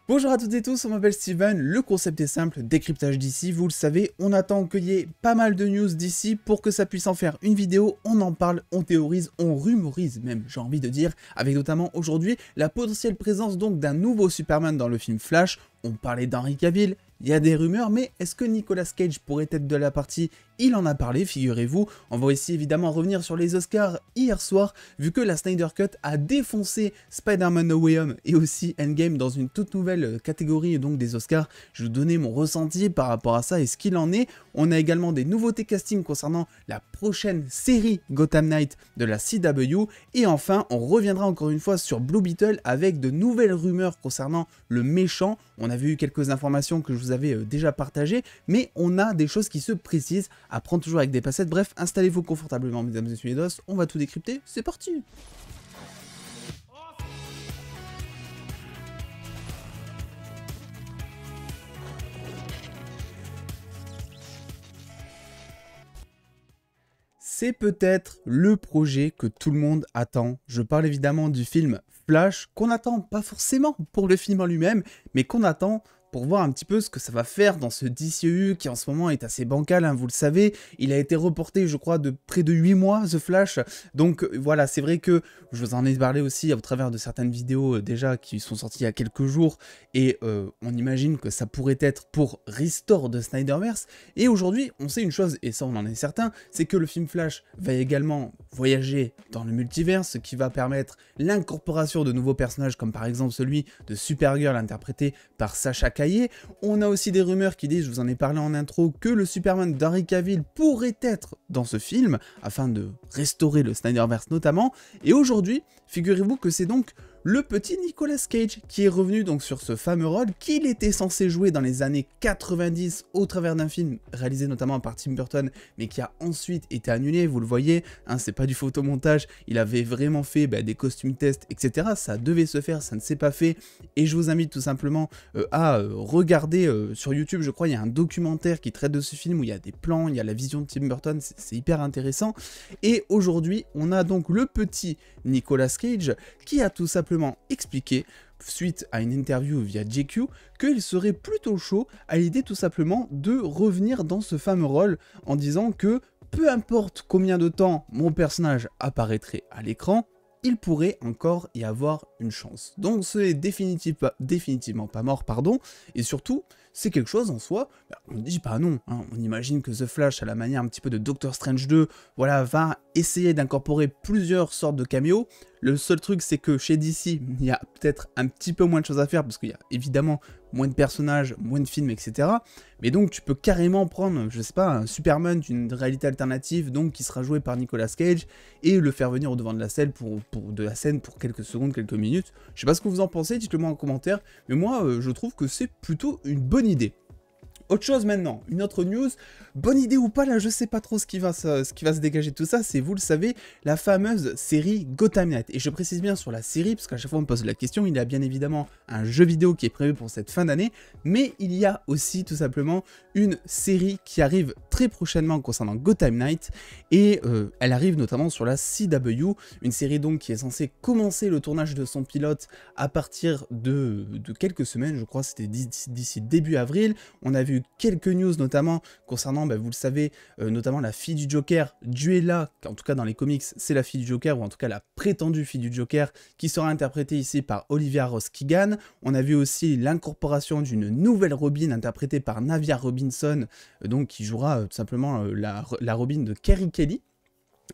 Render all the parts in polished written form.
Bonjour à toutes et tous, on m'appelle Steven, le concept est simple, décryptage d'ici, vous le savez, on attend qu'il y ait pas mal de news d'ici pour que ça puisse en faire une vidéo, on en parle, on théorise, on rumorise même, j'ai envie de dire, avec notamment aujourd'hui la potentielle présence donc d'un nouveau Superman dans le film Flash. On parlait d'Henry Cavill, il y a des rumeurs, mais est-ce que Nicolas Cage pourrait être de la partie? Il en a parlé, figurez-vous. On va aussi évidemment revenir sur les Oscars hier soir, vu que la Snyder Cut a défoncé Spider-Man No Way Home et aussi Endgame dans une toute nouvelle catégorie donc des Oscars. Je vais vous donner mon ressenti par rapport à ça et ce qu'il en est. On a également des nouveautés casting concernant la prochaine série Gotham Knight de la CW. Et enfin, on reviendra encore une fois sur Blue Beetle avec de nouvelles rumeurs concernant le méchant. On avait eu quelques informations que je vous avais déjà partagées, mais on a des choses qui se précisent, à prendre toujours avec des passettes. Bref, installez-vous confortablement, mesdames et messieurs les dos, on va tout décrypter, c'est parti! C'est peut-être le projet que tout le monde attend. Je parle évidemment du film Flash, qu'on attend pas forcément pour le film en lui-même, mais qu'on attend pour voir un petit peu ce que ça va faire dans ce DCEU qui en ce moment est assez bancal, hein, vous le savez. Il a été reporté, je crois, de près de 8 mois, The Flash. Donc voilà, c'est vrai que je vous en ai parlé aussi au travers de certaines vidéos déjà qui sont sorties il y a quelques jours. Et on imagine que ça pourrait être pour Restore de Snyderverse. Et aujourd'hui, on sait une chose, et ça on en est certain, c'est que le film Flash va également voyager dans le multiverse, ce qui va permettre l'incorporation de nouveaux personnages, comme par exemple celui de Supergirl interprété par Sasha Calle. On a aussi des rumeurs qui disent, je vous en ai parlé en intro, que le Superman d'Henry Cavill pourrait être dans ce film, afin de restaurer le Snyderverse notamment. Et aujourd'hui, figurez-vous que c'est donc le petit Nicolas Cage qui est revenu donc sur ce fameux rôle qu'il était censé jouer dans les années 90 au travers d'un film réalisé notamment par Tim Burton, mais qui a ensuite été annulé, vous le voyez, hein, c'est pas du photomontage, il avait vraiment fait des costumes tests, etc. Ça devait se faire, ça ne s'est pas fait, et je vous invite tout simplement à regarder sur YouTube, je crois, il y a un documentaire qui traite de ce film où il y a des plans, il y a la vision de Tim Burton, c'est hyper intéressant, et aujourd'hui, on a donc le petit Nicolas Cage qui a tout simplement expliqué, suite à une interview via GQ, qu'il serait plutôt chaud à l'idée tout simplement de revenir dans ce fameux rôle en disant que peu importe combien de temps mon personnage apparaîtrait à l'écran, il pourrait encore y avoir une chance. Donc ce n'est définitivement pas mort, pardon, et surtout, c'est quelque chose en soi, on ne dit pas non, hein. On imagine que The Flash, à la manière un petit peu de Doctor Strange 2, voilà, va essayer d'incorporer plusieurs sortes de caméos. Le seul truc, c'est que chez DC, il y a peut-être un petit peu moins de choses à faire, parce qu'il y a évidemment moins de personnages, moins de films, etc. Mais donc tu peux carrément prendre, je sais pas, un Superman d'une réalité alternative, donc qui sera joué par Nicolas Cage, et le faire venir au devant de la scène pour quelques secondes, quelques minutes. Je sais pas ce que vous en pensez, dites-le moi en commentaire, mais moi je trouve que c'est plutôt une bonne idée. Autre chose maintenant, une autre news, bonne idée ou pas, là je sais pas trop ce qui va se dégager de tout ça, c'est, vous le savez, la fameuse série Gotham Knight. Et je précise bien sur la série, parce qu'à chaque fois on me pose la question, il y a bien évidemment un jeu vidéo qui est prévu pour cette fin d'année, mais il y a aussi tout simplement une série qui arrive très prochainement concernant Gotham Knight, et elle arrive notamment sur la CW, une série donc qui est censée commencer le tournage de son pilote à partir de quelques semaines, je crois c'était d'ici début avril. On a vu quelques news notamment concernant, vous le savez, notamment la fille du Joker, Duella, en tout cas dans les comics c'est la fille du Joker, ou en tout cas la prétendue fille du Joker, qui sera interprétée ici par Olivia Ross Keegan. On a vu aussi l'incorporation d'une nouvelle Robin interprétée par Navia Robinson, donc qui jouera tout simplement la Robin de Carrie Kelly.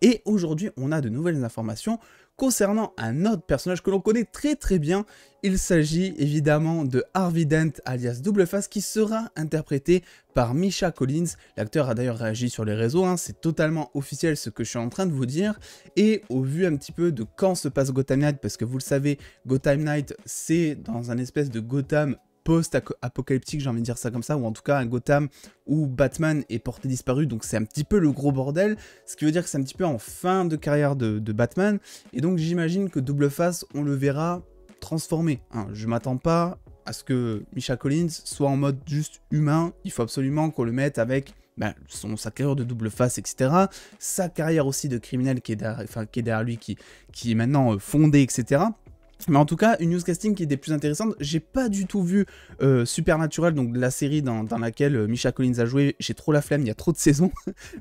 Et aujourd'hui, on a de nouvelles informations concernant un autre personnage que l'on connaît très très bien. Il s'agit évidemment de Harvey Dent alias Double Face, qui sera interprété par Misha Collins. L'acteur a d'ailleurs réagi sur les réseaux, hein, c'est totalement officiel ce que je suis en train de vous dire. Et au vu un petit peu de quand se passe Gotham Knight, parce que vous le savez, Gotham Knight c'est dans un espèce de Gotham post-apocalyptique, j'ai envie de dire ça comme ça, ou en tout cas un Gotham où Batman est porté disparu, donc c'est un petit peu le gros bordel, ce qui veut dire que c'est un petit peu en fin de carrière de Batman, et donc j'imagine que Double Face, on le verra transformé, hein. Je m'attends pas à ce que Misha Collins soit en mode juste humain, il faut absolument qu'on le mette avec sa carrière de double face, etc. Sa carrière aussi de criminel qui est derrière lui, qui est maintenant fondée, etc. Mais en tout cas, une news casting qui était plus intéressante, j'ai pas du tout vu Supernatural, donc la série dans laquelle Misha Collins a joué, j'ai trop la flemme, il y a trop de saisons,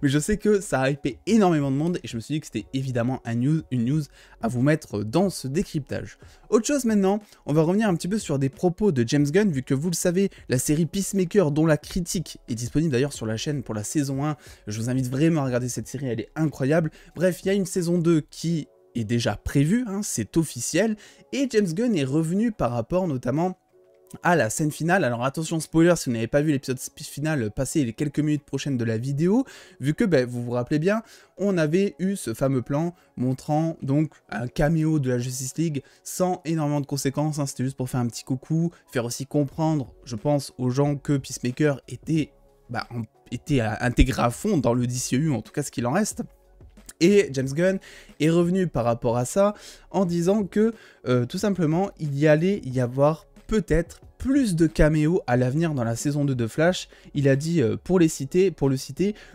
mais je sais que ça a hypé énormément de monde, et je me suis dit que c'était évidemment une news à vous mettre dans ce décryptage. Autre chose maintenant, on va revenir un petit peu sur des propos de James Gunn, vu que vous le savez, la série Peacemaker, dont la critique est disponible d'ailleurs sur la chaîne pour la saison 1, je vous invite vraiment à regarder cette série, elle est incroyable. Bref, il y a une saison 2 qui est déjà prévu, hein, c'est officiel, et James Gunn est revenu par rapport notamment à la scène finale. Alors attention spoiler, si vous n'avez pas vu l'épisode final, passez les quelques minutes prochaines de la vidéo, vu que vous vous rappelez bien, on avait eu ce fameux plan montrant donc un caméo de la Justice League sans énormément de conséquences, hein, c'était juste pour faire un petit coucou, faire aussi comprendre, je pense, aux gens que Peacemaker était intégré à fond dans le DCEU, en tout cas ce qu'il en reste. Et James Gunn est revenu par rapport à ça en disant que tout simplement il y allait y avoir peut-être plus de caméos à l'avenir dans la saison 2 de Flash. Il a dit, pour le citer,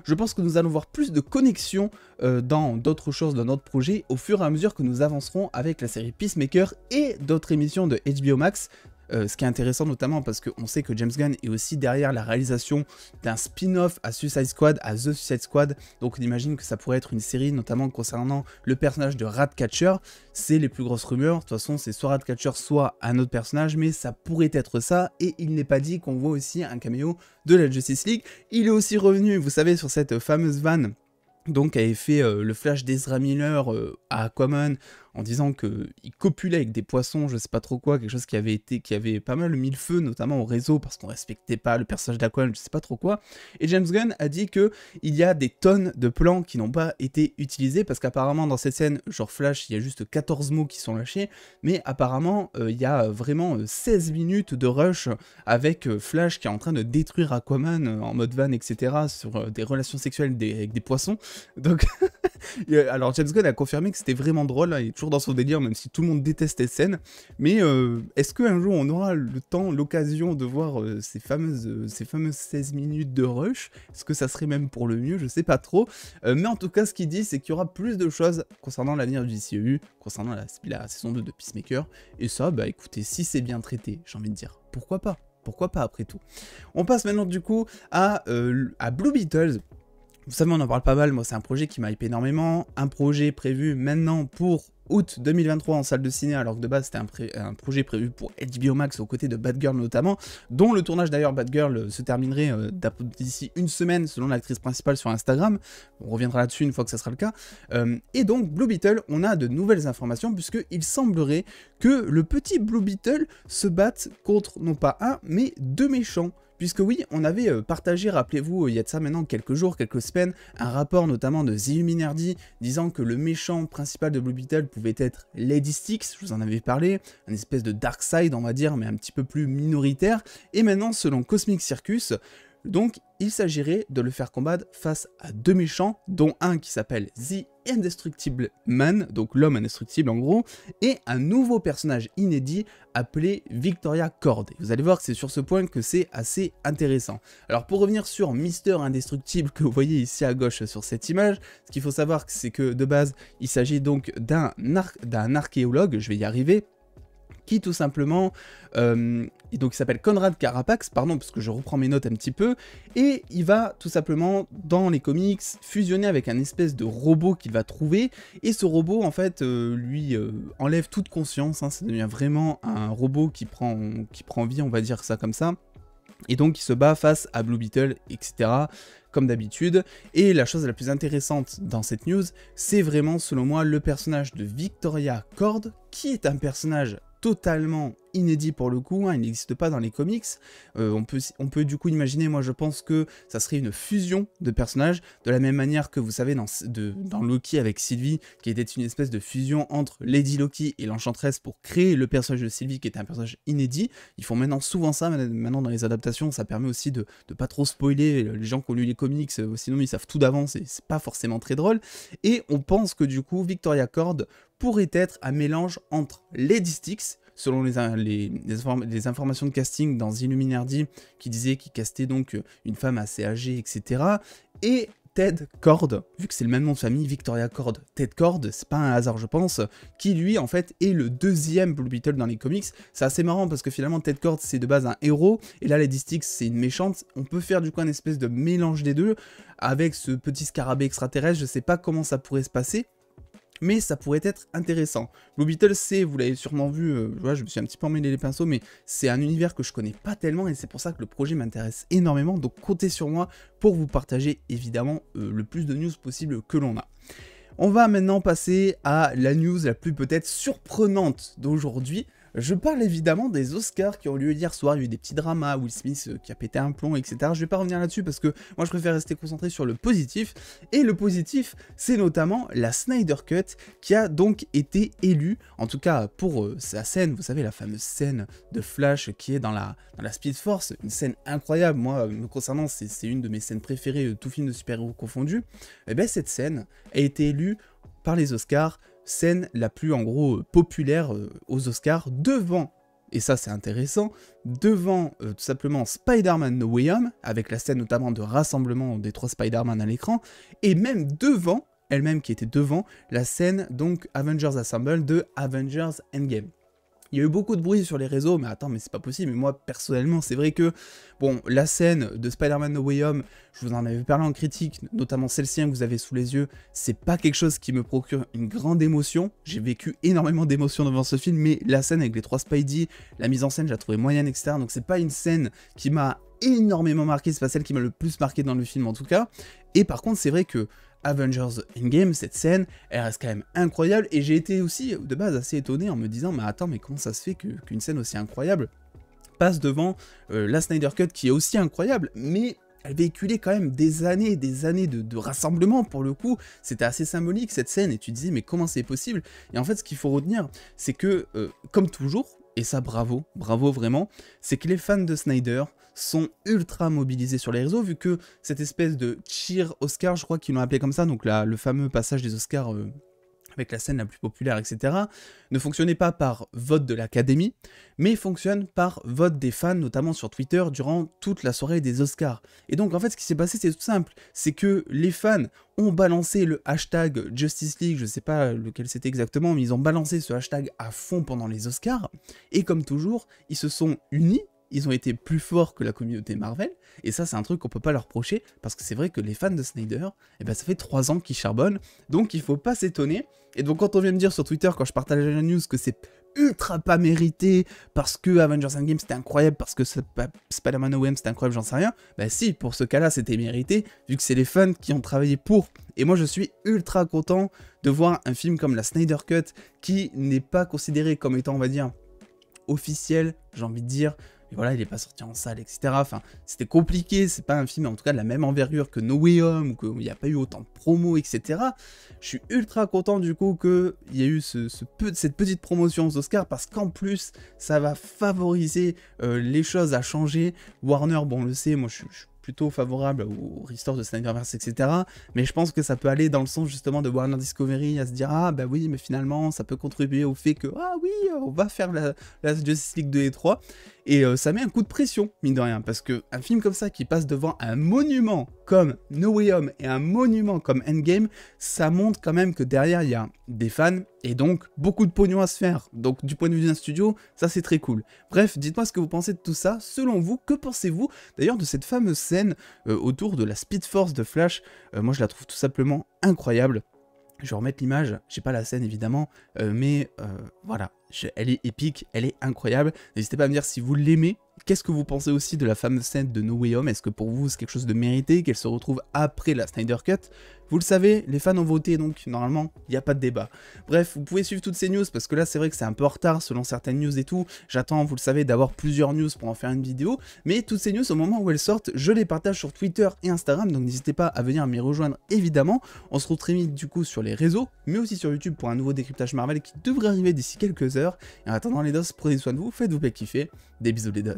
je pense que nous allons voir plus de connexions dans d'autres choses, dans notre projet, au fur et à mesure que nous avancerons avec la série Peacemaker et d'autres émissions de HBO Max. Ce qui est intéressant notamment parce qu'on sait que James Gunn est aussi derrière la réalisation d'un spin-off à Suicide Squad, à The Suicide Squad, donc on imagine que ça pourrait être une série notamment concernant le personnage de Ratcatcher. C'est les plus grosses rumeurs, de toute façon c'est soit Ratcatcher soit un autre personnage, mais ça pourrait être ça, et il n'est pas dit qu'on voit aussi un caméo de la Justice League. Il est aussi revenu, vous savez, sur cette fameuse vanne donc avait fait le flash d'Ezra Miller à Aquaman en disant qu'il copulait avec des poissons, je sais pas trop quoi, quelque chose qui avait pas mal mis le feu, notamment au réseau, parce qu'on respectait pas le personnage d'Aquaman, je sais pas trop quoi. Et James Gunn a dit que il y a des tonnes de plans qui n'ont pas été utilisés, parce qu'apparemment dans cette scène, genre Flash, il y a juste 14 mots qui sont lâchés, mais apparemment il y a vraiment 16 minutes de rush avec Flash qui est en train de détruire Aquaman en mode van, etc., sur des relations sexuelles avec des poissons. Donc, alors James Gunn a confirmé que c'était vraiment drôle, hein, il est toujours dans son délire, même si tout le monde déteste cette scène. Mais est-ce qu'un jour on aura le temps, l'occasion de voir ces fameuses 16 minutes de rush? Est-ce que ça serait même pour le mieux? Je sais pas trop. Mais en tout cas, ce qu'il dit, c'est qu'il y aura plus de choses concernant l'avenir du DCEU, concernant la saison 2 de Peacemaker. Et ça, bah écoutez, si c'est bien traité, j'ai envie de dire, pourquoi pas? Pourquoi pas après tout? On passe maintenant du coup à Blue Beetle. Vous savez, on en parle pas mal, moi c'est un projet qui m'a hypé énormément, un projet prévu maintenant pour août 2023 en salle de ciné, alors que de base c'était un projet prévu pour HBO Max aux côtés de Batgirl notamment, dont le tournage d'ailleurs Batgirl se terminerait d'ici une semaine selon l'actrice principale sur Instagram, on reviendra là-dessus une fois que ça sera le cas, et donc Blue Beetle, on a de nouvelles informations puisqu'il semblerait que le petit Blue Beetle se batte contre non pas un, mais deux méchants. Puisque oui, on avait partagé, rappelez-vous, il y a de ça maintenant quelques jours, quelques semaines, un rapport notamment de The Illuminati disant que le méchant principal de Blue Beetle pouvait être Lady Styx, je vous en avais parlé, une espèce de Darkseid on va dire, mais un petit peu plus minoritaire, et maintenant selon Cosmic Circus, donc il s'agirait de le faire combattre face à deux méchants, dont un qui s'appelle The Indestructible Man, donc l'homme indestructible en gros, et un nouveau personnage inédit appelé Victoria Cord. Et vous allez voir que c'est sur ce point que c'est assez intéressant. Alors pour revenir sur Mister Indestructible que vous voyez ici à gauche sur cette image, ce qu'il faut savoir c'est que de base il s'agit donc d'un archéologue, je vais y arriver, qui tout simplement, et donc il s'appelle Conrad Carapax, pardon, parce que je reprends mes notes un petit peu, et il va tout simplement, dans les comics, fusionner avec un espèce de robot qu'il va trouver, et ce robot, en fait, lui enlève toute conscience, hein, ça devient vraiment un robot qui prend vie, on va dire ça comme ça, et donc il se bat face à Blue Beetle, etc., comme d'habitude, et la chose la plus intéressante dans cette news, c'est vraiment, selon moi, le personnage de Victoria Cord, qui est un personnage totalement inédit pour le coup, hein, il n'existe pas dans les comics, on peut du coup imaginer, moi je pense que ça serait une fusion de personnages, de la même manière que vous savez dans Loki avec Sylvie, qui était une espèce de fusion entre Lady Loki et l'Enchantress pour créer le personnage de Sylvie qui était un personnage inédit. Ils font maintenant souvent ça, maintenant dans les adaptations, ça permet aussi de pas trop spoiler les gens qui ont lu les comics, sinon ils savent tout d'avance et c'est pas forcément très drôle, et on pense que du coup Victoria Cord pourrait être un mélange entre Lady Styx, selon les informations de casting dans The Illuminati, qui disait qu'il castait donc une femme assez âgée, etc., et Ted Kord, vu que c'est le même nom de famille, Victoria Kord, Ted Kord, c'est pas un hasard je pense, qui lui en fait est le deuxième Blue Beetle dans les comics. C'est assez marrant parce que finalement Ted Kord c'est de base un héros, et là Lady Styx c'est une méchante. On peut faire du coup un espèce de mélange des deux, avec ce petit scarabée extraterrestre, je sais pas comment ça pourrait se passer, mais ça pourrait être intéressant. Blue Beetle, c'est, vous l'avez sûrement vu, je me suis un petit peu emmêlé les pinceaux, mais c'est un univers que je connais pas tellement, et c'est pour ça que le projet m'intéresse énormément, donc comptez sur moi pour vous partager évidemment le plus de news possible que l'on a. On va maintenant passer à la news la plus peut-être surprenante d'aujourd'hui. Je parle évidemment des Oscars qui ont lieu hier soir. Il y a eu des petits dramas, Will Smith qui a pété un plomb, etc. Je vais pas revenir là-dessus parce que moi je préfère rester concentré sur le positif. Et le positif, c'est notamment la Snyder Cut qui a donc été élue, en tout cas pour sa scène, vous savez, la fameuse scène de Flash qui est dans la Speed Force, une scène incroyable. Moi, me concernant, c'est une de mes scènes préférées, tout film de super-héros confondu. Et bien cette scène a été élue par les Oscars, scène la plus en gros populaire aux Oscars, devant, et ça c'est intéressant, devant tout simplement Spider-Man No Way Home, avec la scène notamment de rassemblement des 3 Spider-Man à l'écran, et même devant, elle-même qui était devant, la scène donc Avengers Assemble de Avengers Endgame. Il y a eu beaucoup de bruit sur les réseaux, mais attends, mais c'est pas possible. Mais moi, personnellement, c'est vrai que, bon, la scène de Spider-Man No Way Home, je vous en avais parlé en critique, notamment celle-ci que vous avez sous les yeux, c'est pas quelque chose qui me procure une grande émotion. J'ai vécu énormément d'émotions devant ce film, mais la scène avec les 3 Spidey, la mise en scène, je la trouvais moyenne, etc. Donc c'est pas une scène qui m'a énormément marqué, c'est pas celle qui m'a le plus marqué dans le film en tout cas. Et par contre, c'est vrai que Avengers Endgame, cette scène, elle reste quand même incroyable, et j'ai été aussi de base assez étonné en me disant mais attends, mais comment ça se fait qu'une scène aussi incroyable passe devant la Snyder Cut qui est aussi incroyable, mais elle véhiculait quand même des années de rassemblement. Pour le coup, c'était assez symbolique cette scène, et tu disais mais comment c'est possible? Et en fait ce qu'il faut retenir, c'est que comme toujours, et ça bravo vraiment, c'est que les fans de Snyder sont ultra mobilisés sur les réseaux, vu que cette espèce de cheer Oscar, je crois qu'ils l'ont appelé comme ça, donc là, le fameux passage des Oscars avec la scène la plus populaire, etc., ne fonctionnait pas par vote de l'académie, mais fonctionne par vote des fans, notamment sur Twitter, durant toute la soirée des Oscars. Et donc en fait ce qui s'est passé c'est tout simple, c'est que les fans ont balancé le hashtag Justice League, je sais pas lequel c'était exactement, mais ils ont balancé ce hashtag à fond pendant les Oscars, et comme toujours, ils se sont unis. Ils ont été plus forts que la communauté Marvel, et ça c'est un truc qu'on peut pas leur reprocher, parce que c'est vrai que les fans de Snyder, eh ben, ça fait 3 ans qu'ils charbonnent, donc il faut pas s'étonner. Et donc quand on vient me dire sur Twitter, quand je partage la news, que c'est ultra pas mérité, parce que Avengers Endgame c'était incroyable, parce que Spider-Man No Way Home c'était incroyable, j'en sais rien, bah si, pour ce cas-là c'était mérité, vu que c'est les fans qui ont travaillé pour. Et moi je suis ultra content de voir un film comme la Snyder Cut, qui n'est pas considéré comme étant, on va dire, officiel, j'ai envie de dire. Et voilà, il n'est pas sorti en salle, etc. Enfin, c'était compliqué, c'est pas un film, en tout cas, de la même envergure que No Way Home, ou qu'il n'y a pas eu autant de promos, etc. Je suis ultra content, du coup, qu'il y ait eu cette petite promotion aux Oscars, parce qu'en plus, ça va favoriser les choses à changer. Warner, bon, on le sait, moi, je suis plutôt favorable au restore de Snyderverse, etc. Mais je pense que ça peut aller dans le sens justement de Warner Discovery, à se dire ah bah oui, mais finalement ça peut contribuer au fait que ah oui, on va faire la Justice League 2 et 3. Et ça met un coup de pression, mine de rien, parce que un film comme ça qui passe devant un monument comme No Way Home et un monument comme Endgame, ça montre quand même que derrière il y a des fans et donc beaucoup de pognon à se faire. Donc du point de vue d'un studio, ça c'est très cool. Bref, dites-moi ce que vous pensez de tout ça. Selon vous, que pensez-vous d'ailleurs de cette fameuse scène autour de la Speed Force de Flash? Moi je la trouve tout simplement incroyable. Je vais remettre l'image, j'ai pas la scène évidemment, mais voilà, elle est épique, elle est incroyable. N'hésitez pas à me dire si vous l'aimez. Qu'est-ce que vous pensez aussi de la fameuse scène de No Way Home? Est-ce que pour vous c'est quelque chose de mérité, qu'elle se retrouve après la Snyder Cut? Vous le savez, les fans ont voté, donc normalement, il n'y a pas de débat. Bref, vous pouvez suivre toutes ces news, parce que là c'est vrai que c'est un peu en retard selon certaines news et tout. J'attends, vous le savez, d'avoir plusieurs news pour en faire une vidéo, mais toutes ces news, au moment où elles sortent, je les partage sur Twitter et Instagram, donc n'hésitez pas à venir m'y rejoindre évidemment. On se retrouve très vite du coup sur les réseaux, mais aussi sur YouTube pour un nouveau décryptage Marvel qui devrait arriver d'ici quelques heures. Et en attendant les dos, prenez soin de vous, faites-vous bien kiffer, des bisous les dos.